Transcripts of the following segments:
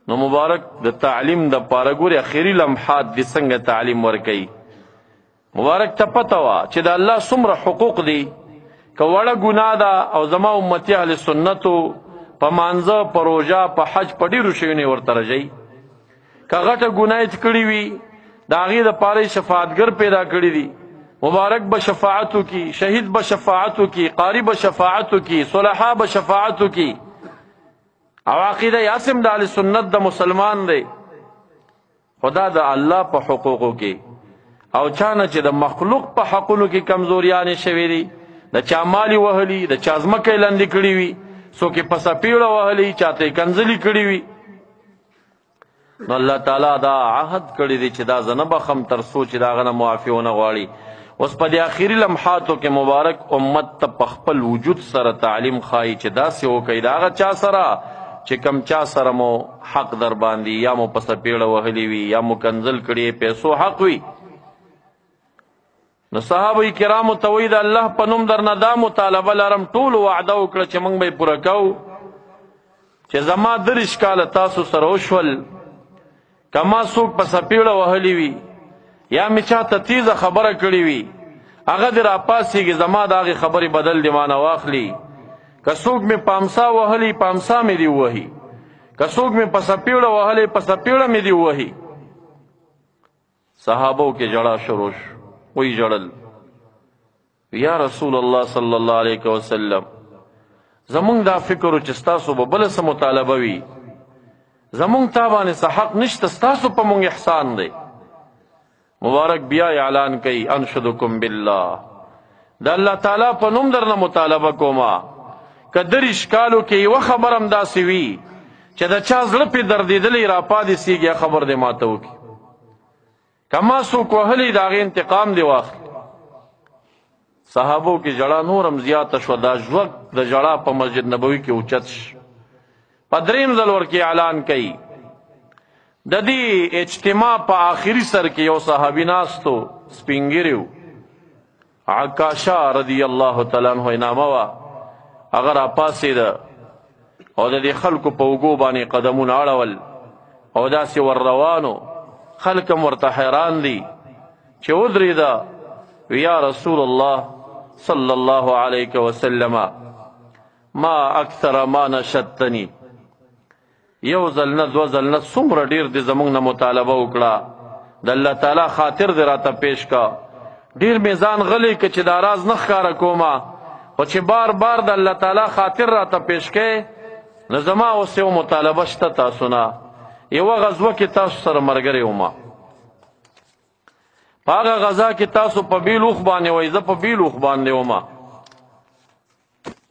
نو مبارک د تعلیم د پاره ګوري اخیری لمحات د څنګه تعلیم ورکي. مبارک ته پته وا چې د الله څومره حقوق دي، که وړه ګناه ده او زما امتی اهل سنتو په مانځه په روژه په حج په ډېرو شیونو ورته رژئ. که غټه ګناه یې کړې وي د هغې دپاره یې شفاعتګر پیدا کړي دي. مبارک به شفاعت وکړي، شهید به شفاعت وکړي، قاری به شفاعت وکړي، صلحا به شفاعت وکړي. او عقیده یاسم د اهل سنت د مسلمان دی. خدا د الله په حقوقو کې او چانه چې د مخلوق په حقونو کې کمزوریانې شوې دي، د چا مالی وهلي، د چا ځمکې لاندې کړي وي، څوک یې په سپېړه وهلي، چاته یې کنځلي کړي وي. نو الله تعالی دا عهد کړی دی چې دا زه نه بخم تر څو چې د هغه نه معافي ونه غواړي. اوس په دې آخري لمحاتو کې مبارک امت ته په خپل وجود سره تعلیم ښایي چې داسې وکړئ د هغه چا سره چې کم چا سره مو حق در باندې یا مو په سپېړه وهلي وي یا مو کنځل کړي پیسو حق وي. نو صحابه کرامو ته وایي د الله په نوم درنه دا مطالبه لرم، ټولو وعده وکړه چې موږ به یې پوره کوو چې زما 30 کاله تاسو سره وشول، که ما څوک په سپېړه وهلي وي یا مې چاته تیزه خبره کړې وي، هغه دې راپاڅېږي زما د هغې خبرې بدل دې مانه واخلي. که څوک مې په امسا وهلي په امسا مې دې ووهي، که څوک مې په سپېړه وهلی په سپېړه مې دې ووهي. صحابو کې ژړا شروع شو، وی ژړل، یا رسول الله صلی الله علیه وسلم زمونږ دا فکر چې ستاسو به بله څه مطالبه وي، زمونږ تا باندې څه حق نشته، ستاسو په مونږ احسان دی. مبارک بیا اعلان کوي انشدکم بالله، د الله تعالی په نوم درنه مطالبه کومه که 30 کالو کې یوه خبر هم داسې وي چې د چا زړه پې دردېدلی راپاتې سیږي خبر دې ماته وکړي. که ما څوک وهلی د هغې انتقام دې واخلي. صحابو کې ژړا نور هم زیاته شوه، دا ژوږ د ژړا په مسجد نبوي کې اوچت شو. په 3یم ځل ورکې اعلان کوي. د دې اجتماع په آخري سر کې یو صحابي ناستو، سپین ږیری و، عکاشه رضی الله تعالی عنه نامه وه. هغه راپاڅېده او د دې خلکو په اوږو باندې قدمونه اړول او داسې ور روانو. خلک هم ورته حیران دي چې ودرېده. یا رسول الله صلی الله علیه وسلم ما اکثر ما نشدتنی، یو ځل نه 2 ځل نه څومره ډېر دې زموږ نه مطالبه وکړه، د الله تعالی خاطر دې راته پیش کا. ډېر مې ځان غلی که چې دا راز نه ښکاره کومه، خو چې بار بار د الله تعالی خاطر راته پیش کوې نو زما اوس یو مطالبه شته تاسو نه. یوه غزوه کې تاسو سره ملګری ومه، په هغه غزا کې تاسو په بیل اوښ باندې وئ، زه په بیل اوښ باندې ومه.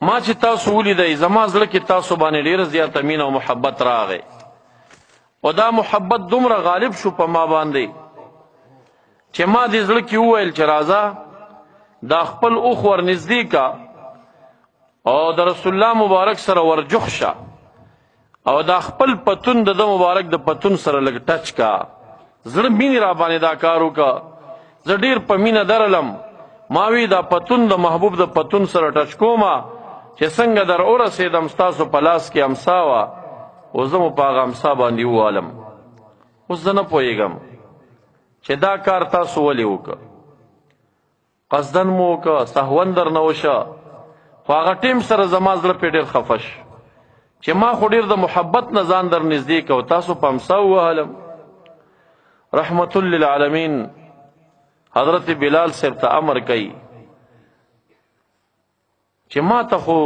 ما چې تاسو ولیدئ زما زړه کې تاسو باندې ډېره زیاته مینه او محبت راغی، او دا محبت دومره غالب شو په ما باندې چې ما دې زړه کې وویل چې راځه دا خپل اوښ ورنږدې کا او د رسول الله مبارک سره ورجوخ شه او دا خپل پتون د ده مبارک د پتون سره لږ ټچ کا. زړه مینې را باندې دا کار وکړه. زه ډېر په مینه درلم. ما وی دا پتون د محبوب د پتون سره ټچ کومه چې څنګه در ورسېدم ستاسو په لاس کې امسا وه، اوس زه مو په هغه امسا باندې ووالم. اوس زه نه پوهېږم چې دا کار تاسو ولې وکړه، قصدن مو وکړه سهون درنه وشه، خو هغه ټیم سره زما زړه پې ډېر خفه شو چې ما خو ډېر د محبت نه ځان در نږدې که او تاسو په امسا ووهلم. رحمت للعالمین حضرت بلال صاحب ته امر کوي چې ما ته خو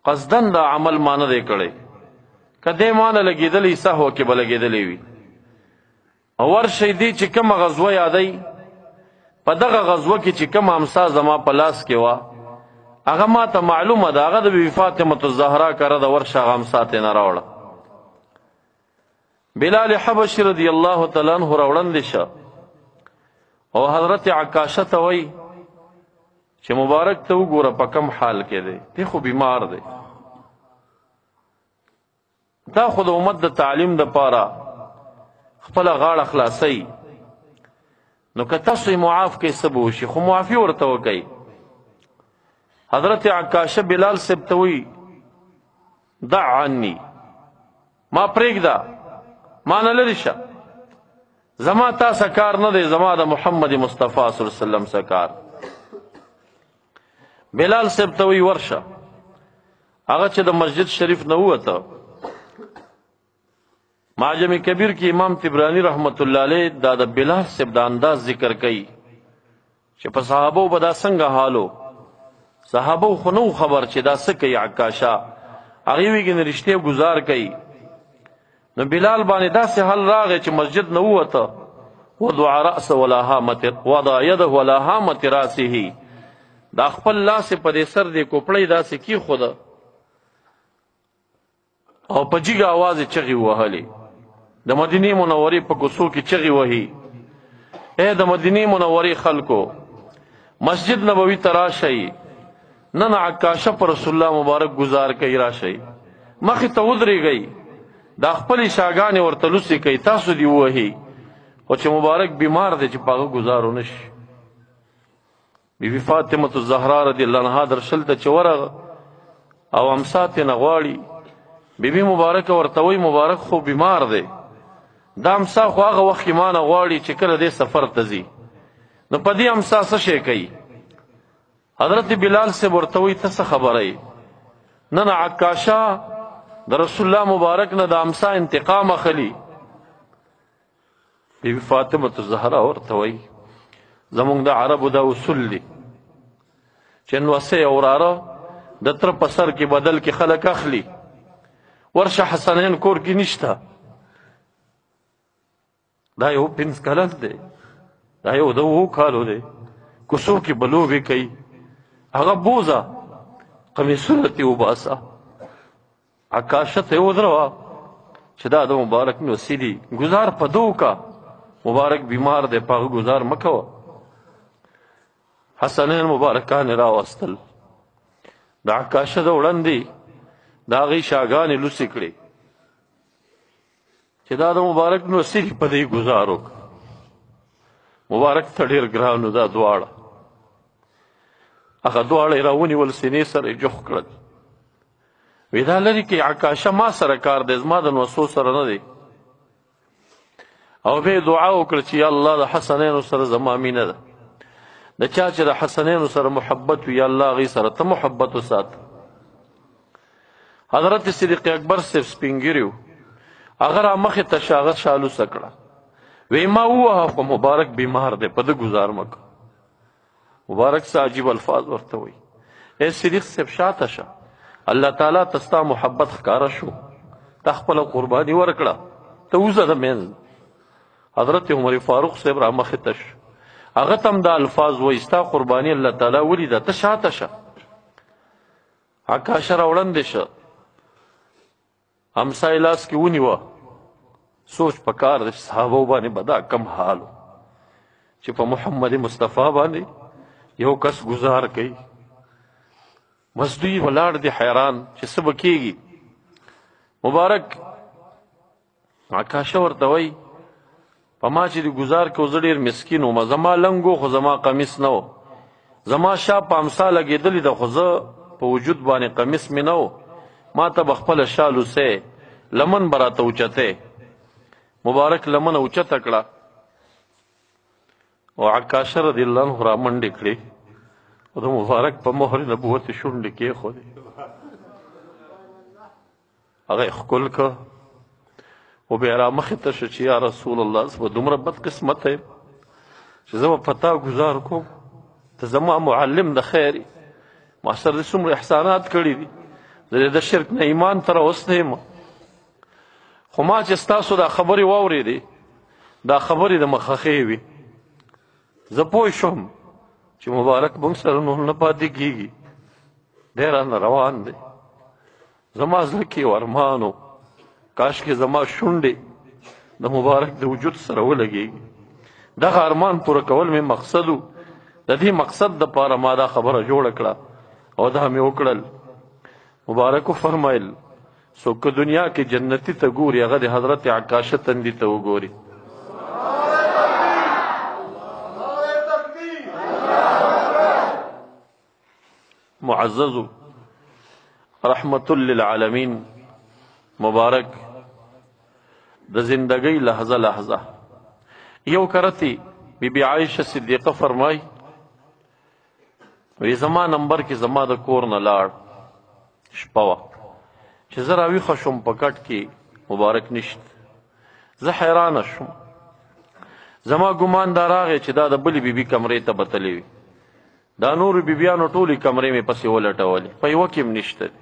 قصدن دا عمل ما نه دی کړی، که دی ما نه لګېدلی سهوه کې به لګېدلی وي. ورشئ دی چې کومه غزوه یادی، په دغه غزوه کې چې کومه امسا زما په لاس کې وه هغه ما ته معلومه ده، هغه د بیبي فاطمة الزهرا کره ده، ورشه هغه امسا ترې نه راوړه. بلال حبشي رضی الله تعالی عنه راوړندې شه او حضرت عکاشه ته وایي چې مبارک ته وګوره په کم حال کې دی، دی خو بیمار دی. دا خو د امت د تعلیم دپاره خپله غاړه خلاصوي. نو که تاسو یې معاف کوئ څه به وشي، خو معافي ورته وکئ. حضرت عکاشه بلال صاحب ته وایي دع عني، ما پرېږده ما نه لرې شه زما تا سکار نه دی زما د محمد مصطفی صلی الله علیه وسلم سکار بلال صاحب ته وی ورشه هغه چې د مسجد شریف نه ووته معجم کبیر کې امام طبرانی رحمت الله علیه دا د بلال صاحب د انداز ذکر کوي چې په صحابو به دا څنګه حالو صحابو خو نو خبر چې دا څه کوي عکاشا هغې وی کنه رښتیا ګزار کوي نو بلال باندې داسې حل راغی چې مسجد نه ووته وضع رأس ولا هامت وضع يده ولا هامت راسه دا خپل لاس په دې سر دې کوپړی داسې کېښوده او په جګه آواز یې چغې وهلې د مدینې منورې په کوڅو کې چغې وهي ای د مدینې منورې خلکو مسجد نبوي ته راشئ نن عکاشه پر رسول الله مبارک گزار کوي راشئ مخې ته ودرېږئ دا خپلې شاګانې ورته لوڅې کوي تاسو دې ووهي خو چې مبارک بیمار دی چې په هغه ګزار ونه شي بیبي فاطمة الزهرا رضی الله عنها درشل ته چې ورغه او امسا ترې نه غواړي بیبي مبارکه ورته وایي مبارک خو بیمار دی دا امسا خو هغه وخت کې ما نه غواړي چې کله دې سفر ته ځي نو په دې امسا څه شی کوي حضرت بلال صاحب ورته وایي ته څه خبره یې نن عکاشه د رسول الله مبارک نه د امسا انتقام اخلي بیبي فاطمة الزهرا ورته وایي زمونږ د عربو دا اصول دي چې نوسې او وراره د تره په سر کې بدل کې خلک اخلي ورشه حسنین کور کې نشته دا یو 5 کلن دی دا یو د 2 کالو دی کوڅو کې به لوبې کوي هغه بوزه قمیصونه ترې وباسه عکاشه ته یې ودروه چې دا د مبارک نوسي دي ګزار په دو کا مبارک بیمار دی په هغه ګزار مه کوه حسنین مبارکان راوستل د عکاشه د وړاندې د هغې شاګانې لوڅې کړې چې دا د مبارک نوسي دي په دې ګزار وکړه مبارک ته ډېر ګران دا دواړه هغه دواړه یې راونیول سینې سره یې جوخ کړل وی دا لرې کې عکاشه ما سره کار دی زما د نوسو سره نه دی او بیا دعا وکړه چې یا الله د حسنینو سره زما مینه ده د چا چې د حسنینو سره محبت وي یا الله هغې سره ته محبت وساته حضرت صدیق اکبر صاحب سپین ږیري و هغه را مخې ته شه هغه شالوسه کړه وی ما ووهه خو مبارک بیمار دی په ده ګزار مه کوه مبارک څه عجیب الفاظ ورته وایي ای صدیق صاحب شاته شه الله تعالی ته ستا محبت ښکاره شو تا خپله قرباني ورکړه ته وځه د منځ حضرت عمر فاروق صاحب را مخې ته شه هغه ته هم دا الفاظ وایي ستا قرباني الله تعالی ولیده ته شاته شه عکاشه را وړاندې شه امسا یې لاس کې ونیوه سوچ پکار دی صحابو باندې به دا کم حال و چې په محمد مصطفی باندې یو کس گزار کوي بس دوی ولاړ دي حیران چې څه به کېږي مبارک عکاشه ورته وایي په ما چې د ګزار کو زه ډېر مسکین وم زما لنګ خو زما قمیص نه و زما شا په امسا لګېدلې ده خو زه په وجود باندې قمیص مې نه و ما ته به خپله شا لوسې لمن به راته اوچتې مبارک لمن اوچته کړه او عکاشه رضی الله عنه را منډې کړې او د مبارک په مهر نبوت یې شونډې کېښودې هغه یې ښکل که و بیا را مخې ته شه چې یا رسول الله زه به دومره بد قسمته یم چې زه به په تا ګزار کوم ته زما معلم د خیر یې ما سره دې څومره احسانات کړي دي زه د شرک نه ایمان ته راوستی یم خو ما چې ستاسو دا خبرې واورېدې دا خبرې د مخخې وي زه پوه شوم چې مبارک موږ سره نور نه پاتې کېږي دی رانه روان دی زما زړه کې یو ارمان و کاشکې زما شونډې د مبارک د وجود سره ولګېږي دغه ارمان پوره کول مې مقصد و د دې مقصد دپاره ما دا خبره جوړه کړه او دا مې وکړل مبارک فرمایل څوک که دنیا کې جنتي ته ګوري هغه د حضرت عکاشه تندي ته وګوري معزز رحمت للعالمین مبارک د زندګۍ لحظه لحظه. یو کرتی بی بی عایشه صدیقه فرمای وی زما نمبر کې زما د کور نه لاړ شپه وه چې زه راویښه شوم په کټ کې مبارک نشته. زه حیرانه شوم. زما ګمان دا راغی چې دا د بلې بیبي کمرې ته بتلی وي. دا نورو بیبیانو ټولې کمرې مې پسې ولټولې په یوه کې هم نشته دی.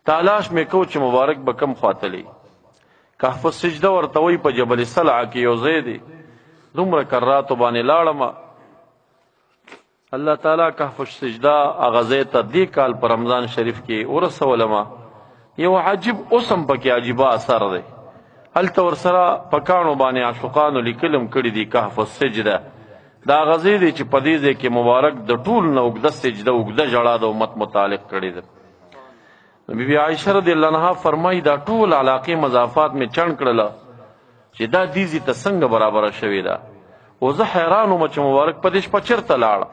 تالاش مې کو چې مبارک به کم خواته کهف السجده ورته وایي په جبل سلعه کې یو ځای دی. دومره کراتو باندې لاړمه. الله تعالی کهف السجده هغه ځای ته دې کال په رمضان شریف کې ورسولمه. یو عجیب اوس هم پکې عجیبه اثر دی. هلته ورسره په کاڼو باندې عاشقانو لیکلم کړي دي کهف السجده. دا هغه ځای دی چې په دې ځای کې مبارک د ټول نه اوږده سجده اوږده ژړا د امت متعلق کړې ده. بی بی عایشه رضی الله عنها فرمایي دا ټول علاقې مضافات مې چڼ کړله چې دا دیزي ته څنګه برابره شوې ده. او زه حیران وم چې مبارک په دې شپه چېرته لاړه.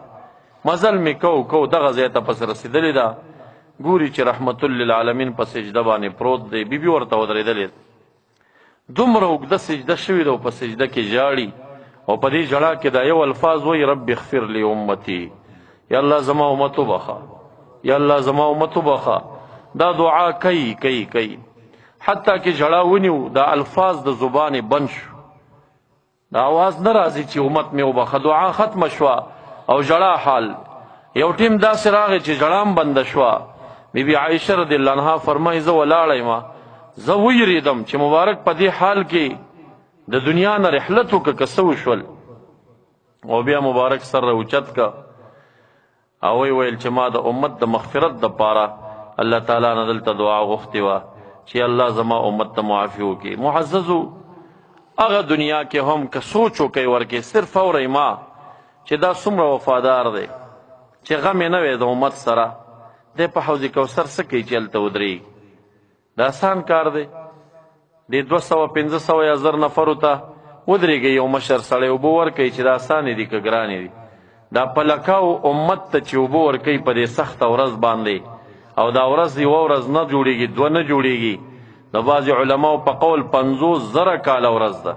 مزل مې کو دغه ځای ته پسې رسېدلې ده. ګوري چې رحمت للعالمین په سجده باندې پروت دی. بیبي ورته ودرېدلې دومره اوږده سجده شوې ده او په سجده کې ژاړي او په دې ژړا کې دا یو الفاظ وایي رب اغفر لی امتی. یا الله زما امت وبخه، یا الله زما امت وبخه. دا دعا کوي حتی کې ژړا ونیو دا الفاظ د زبان بند شو. دا آواز نه راځي چې امت مې وبخه. دعا ختمه شوه او ژړا حال. یو ټیم داسې راغی چې ژړا هم بنده شوه. بی بی عایشه رضی الله عنها فرمایي زه ولاړه یم. زه ویرېدم چې مبارک په دې حال کې د دنیا نه رحلت وکړه که څه وشول. او بیا مبارک سر راوچت که او ویل چې ما د امت د مغفرت دپاره الله تعالی نه دلته دعا غوښتې وه چې الله زما امت ته معافي وکړي. معززو هغه دنیا کې هم که سوچ وکئ ورکې صرف اورئ ما چې دا څومره وفادار دی چې غم یې نه وی د امت سره. دی په حوض کوثر څه کوي چې هلته ودرېږي. دا آسان کار دی. د 200-500 یا 1000 نفرو ته ودرېږي یو مشر سړی اوبه ورکوي چې دا آسانې دي که ګرانې دي. دا په لکاو امت ته چې اوبه ورکوي په دې سخته ورځ باندې او دا ورځ یوه ورځ نه جوړېږي دوه نه جوړېږي. د بعضې علماو په قول 50,000 کاله ورځ ده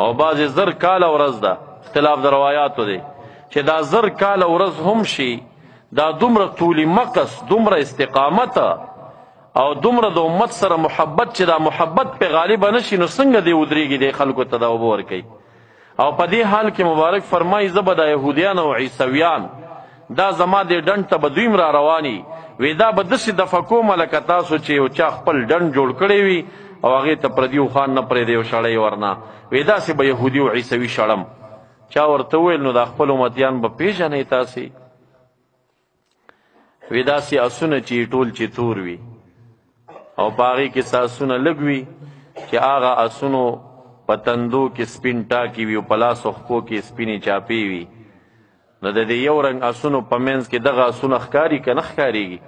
او بعضې 1000 کاله ورځ ده. اختلاف د روایاتو دی چې دا 1000 کاله ورځ هم شي. دا دومره طولي مقص دومره استقامت او دومره د امت سره محبت چې دا محبت پې غالبه نشي نو څنګه دی ودرېږي دی خلکو ته دا اوبه ورکوي. او په دې حال کې مبارک فرمایي زه به دا یهودیان او عیسویان دا زما دې ډنډ ته به دویم را رواني وی دا به داسې دفع کومه لکه تاسو چې یو چا خپل ډنډ جوړ کړی وي او هغې ته پردي خوان نه پرېږدي یو شړی ورنه وی داسې به یهودي او عیسوي شړم. چا ورته وویل نو دا خپل امتیان به پېژنئ تاسې؟ وی داسې اسونه چې ټول چې تور وي او په هغې کې څه اسونه لږ وي چې هغه اسونو په تندو کې سپین ټاکي وي او په لاسو خپو کې سپینې چاپې وي. نو د دې یو رنګ اسونو په منځ کې دغه اسونه ښکاري که نه ښکارېږي؟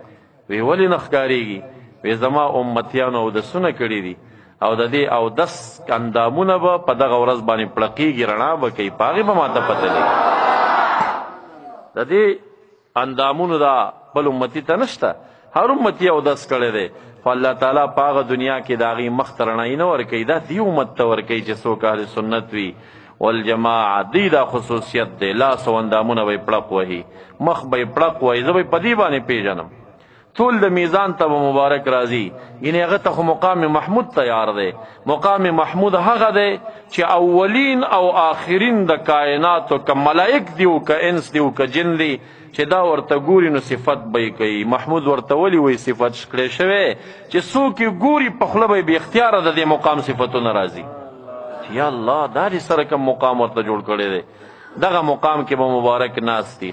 وی ولې نه ښکارېږي؟ وی زما امتیانو اودسونه کړي دي او د دې اودس اندامونه به په دغه ورځ باندې پړقېږي رڼا به کوي په هغې به ماته پته لګي. د دې اندامونو دا بل امتي ته نشته. هر امتي اودس کړی دی خو الله تعالی په هغه دنیا کې د هغې مخ ته رڼایي نه ورکوي. دا دې امت ته ورکوي چې څوک اهل سنت وي والجماعه. دی دا خصوصیت دی. لاس او اندامونه به یې پړق وهي مخ به یې پړق وهي. زه به یې په دې باندې پېژنم. ټول د میزان ته به مبارک راځي. یعنې هغه ته خو مقام محمود تیار دی. مقام محمود هغه دی چې اولین او آخرین د کائناتو که ملائک دی او که انس دی او که جن دی چې دا ورته ګوري نو صفت به یې کوي. محمود ورته ولې وایي صفت کړی شوی چې څوک یې ګوري په خوله به یې بې اختیاره د دې مقام صفتونه راځي. یا الله دا دې سره کوم مقام ورته جوړ کړی دی. دغه مقام کې به مبارک ناست دي.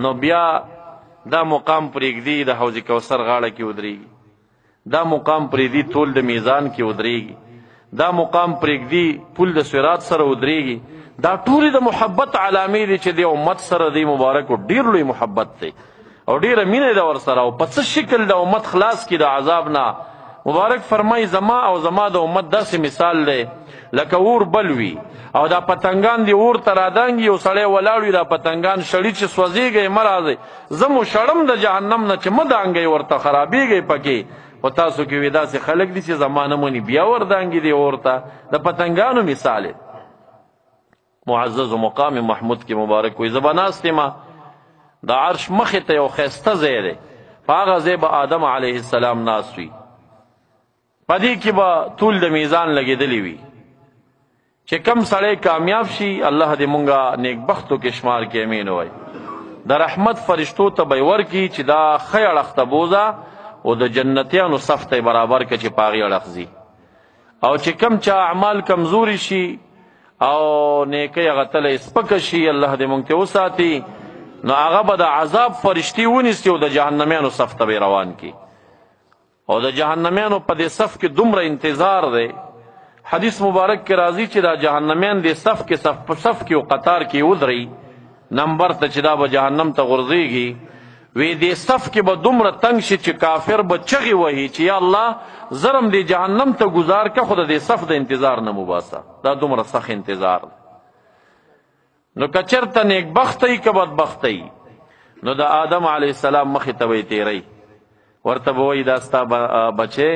نو بیا دا مقام پرېږدي د حوض کوثر غاړه کې ودرېږي. دا مقام پرېږدي طول د میزان کې ودرېږي. دا مقام پرېږدي پل د صراط سره ودرېږي. دا ټولې د محبت علامې دي چې د امت سره دی مبارکو ډېر لوی محبت دی او ډېره مینه ده ورسره او په څه شکل د امت خلاص کړي د عذاب نه. مبارک فرمایي زما او زما د امت داسې مثال دی لکه اور بل وي او دا پتنګان دی اور ته رادانګي یو سړی ولاړ وي دا پتنګان شړي چې سوځېږئ مه راځئ زه مو شړم د جهنم نه چې مه دانګئ ورته خرابېږئ پکې خو تاسو کې وي داسې خلک دي چې زما نه مني بیا وردانګي دي اورته د پتنګانو مثال معزز و مقام محمود کې مبارک وي. زه به ناست یم د عرش مخې ته یو ښایسته ځای دی، په هغه ځای به آدم علیه السلام ناست وي، په دې کې به طول د میزان لګېدلی وي چې کم سړی کامیاب شي الله دې مونږه نیکبختو کې شمار کې امین وای. د رحمت فرشتو ته به یې ورکړي چې دا ښه اړخ ته بوځه او د جنتیانو صف ته یې برابر کړه چې په هغې اړخ ځي، او چې کم چا اعمال کمزوري شي او نیکۍ هغه تله سپکه شي الله دې مونږ ته وساتي، نو هغه به د عذاب فرشتي ونیسي او د جهنمیانو صف ته به روان کړي. او د جهنمیانو په دې صف کې دومره انتظار دی، حدیث مبارک کې راځي چې دا جهنمیان دې صف کې صف په صف کې او قطار کې ودري نمبر ته چې دا به جهنم ته غورځېږي، وی دې صف کې به دومره تنګ شي چې کافر به چغې وهي چې یا الله زرم دې جهنم ته ګزار که خو د دې صف د انتظار نه مباسه، دا دومره سخت انتظار دی. نو که چېرته نیکبخته که بدبخته نو د آدم علیه السلام مخې ته به یې تیری، ورته به وایي دا ستا بچی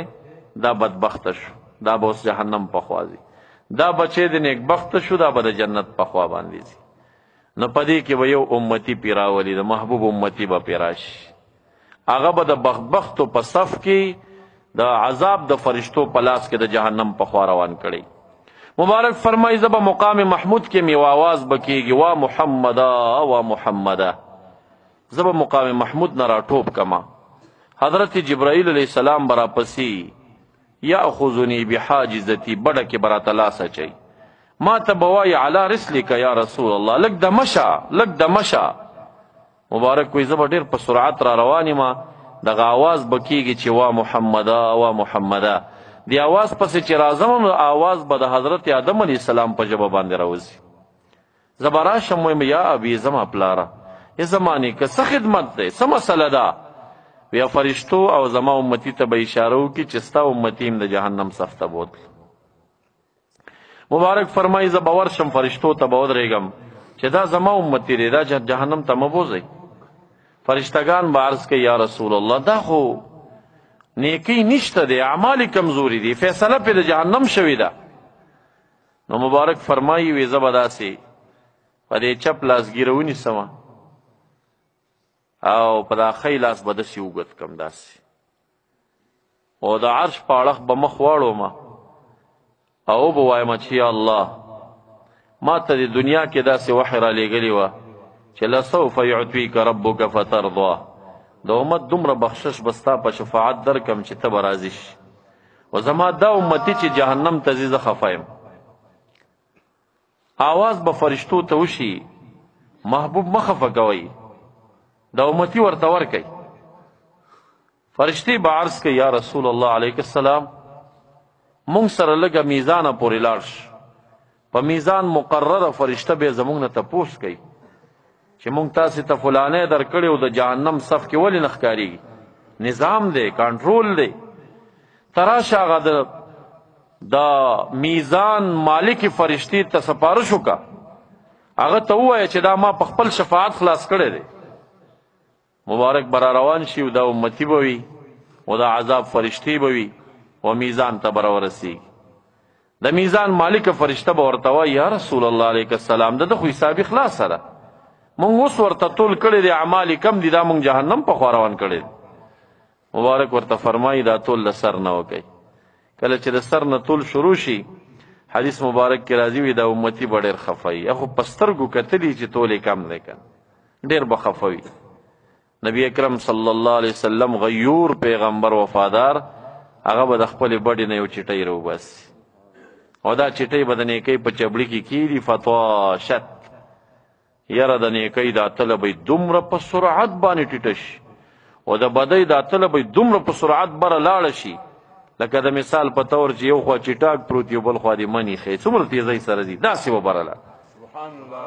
دا بدبخته شو، دا به اوس جهنم په خوا ځي، دا بچی د نیکبخته شو دا به د جنت په خوا باندې ځي. نو په دې کې به یو امتي پې راولي، د محبوب امتي به پې راشي، هغه به د بدبختو په صف کې د عذاب د فرشتو په لاس کې د جهنم په خوا روان کړي. مبارک فرمایي زه به مقام محمود کې مې آواز به کېږي وا محمده وا محمده، زه به مقام محمود نه راټوپ کما، حضرت جبرائیل علیه السلام به راپسي یاخذنی بحاجزتی بډه کې به راته لاس اچوي، ما ته به وایي علی رسلک یا رسول الله لږ د مشه لږ د مشه. مبارک وایي زه به ډېر په سرعت را روان یم، دغه آواز به کېږي چې وا محمده وا محمده، دی آواز پسې چې راځم نو آواز به د حضرت آدم علیه السلام په ژبه باندې راوځي. زه به راشم وایم یا ابي زما پلاره ای زما نیکه څه خدمت دی څه مسله ده، بیا فرشتو او زما امتی ته به اشاره وکړي چې ستا امتي هم د جهنم صف ته بوتل. مبارک فرمایي زه به ورشم فرشتو ته به ودرېږم چې دا زما امتي دی دا جهنم ته مه بوځئ. فرشتگان به عرض کوي یا رسول الله دا خو نیکی نشته دی، اعمال کمزوری دی، فیصله پې د جهنم شوې ده. نو مبارک فرمایي وی زه به داسې په دې چپ لاس ګیره ونیسمه او په دا ښی لاس به داسې اوږد کړم داسې، او د عرش په اړخ به مخ واړومه او به وایم چې یا الله ما ته د دنیا کې داسې وحی را لېږلې وه چې لسوف یعطیک ربک فترضا، د امت دومره بخشش به ستا په شفاعت درکم چې ته به راضي شي، و زما دا امتي چې جهنم ته ځي زه خفه یم. آواز به فرشتو ته وشي محبوب مه خفه کوئ، دا امتي ورته ورکئ. فرشتې به عرض کوي یا رسول الله علیه السلام مونږ سره لږه میزانه پورې لاړ شه، په میزان مقرره فرشته به زمونږ نه تپوس کوي چې مونږ تاسې ته فلانی درکړی او د جهنم صف کې ولې نه ښکارېږي، نظام دی کنټرول دی. ته راشه هغه د میزان مالک فرشتې ته سپارش وکړه، هغه ته ووایه چې دا ما په خپل شفاعت خلاص کړی دی. مبارک به را روان شي او دا امتي به وي او دا عذاب فرشتې به وي و میزان ته به راورسېږي. د میزان مالک فرشته به ورته وایي یا رسول الله علیه السلام د ده خو حسابي خلاصه ده، مونږ اوس ورته طول کړی دی اعمال کم دي دا مونږ جهنم په خوا روان کړی دی. مبارک ورته فرمایي دا طول له سر نه وکئ. کله چې د سر نه طول شروع شي حدیث مبارک کې راځي وي دا امتي به ډېر خفه وي، خو په سترګو کتلي چې طول یې کم دی که ډېر به خفه وي. نبی اکرم صلی الله علیه وسلم غیور پیغمبر وفادار هغه به د خپلې بډې نه یو چټۍ راوباسي او دا چټۍ به د نیکۍ په چبړي کې کیږي فتواشت، یاره د نیکۍ دا تله به دومره په سرعت باندې ټیټه شي او د بدۍ دا تله به دومره په سرعت بره لاړه شي لکه د مثال په طور چې یو خوا چټاک پروت یو بل خوا دې منی ښی څومره تیزۍ سره ځي داسې به بره لاړه،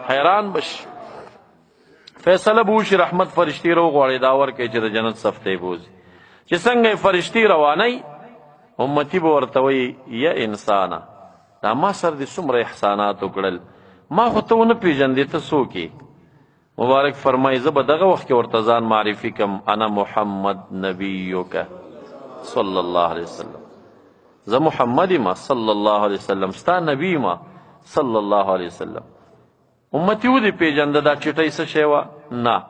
حیران بشي. فیصله به وشي رحمت فرشتې راوغواړي دا ورکوي چې د جنت صف ته یې بوځي. چې څنګه یې فرشتې روانوي امتي به ورته وایي یا انسانه دا ما سره دې څومره احسانات وکړل ما خو ته ونه پېژندې ته څوک یې. مبارک فرمایي زه به دغه وخت کې ورته ځان معرفي کړم انا محمد نبیک صلی الله علیه وسلم زه محمد ما صلی الله علیه وسلم ستا نبی ما صلی الله علیه وسلم امتی ودې پیژنده دا چټۍ څه شی وه نه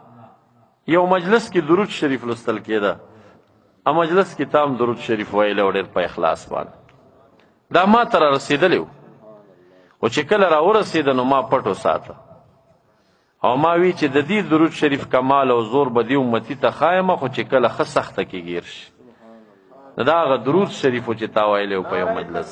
یو مجلس کې درود شریف لوستل کېده مجلس کې تام درود شریف ویلی و ډېر په اخلاص باندې دا ما ته را رسېدلی و خو چې کله را ورسېده نو ما پټ وساته او ما وی چې د دې درود شریف کمال او زور به دې امتي ته ښایمه خو چې کله ښه سخته کې ګیر شي نو دا هغه درود شریف و چې تا ویلی و په یو مجلس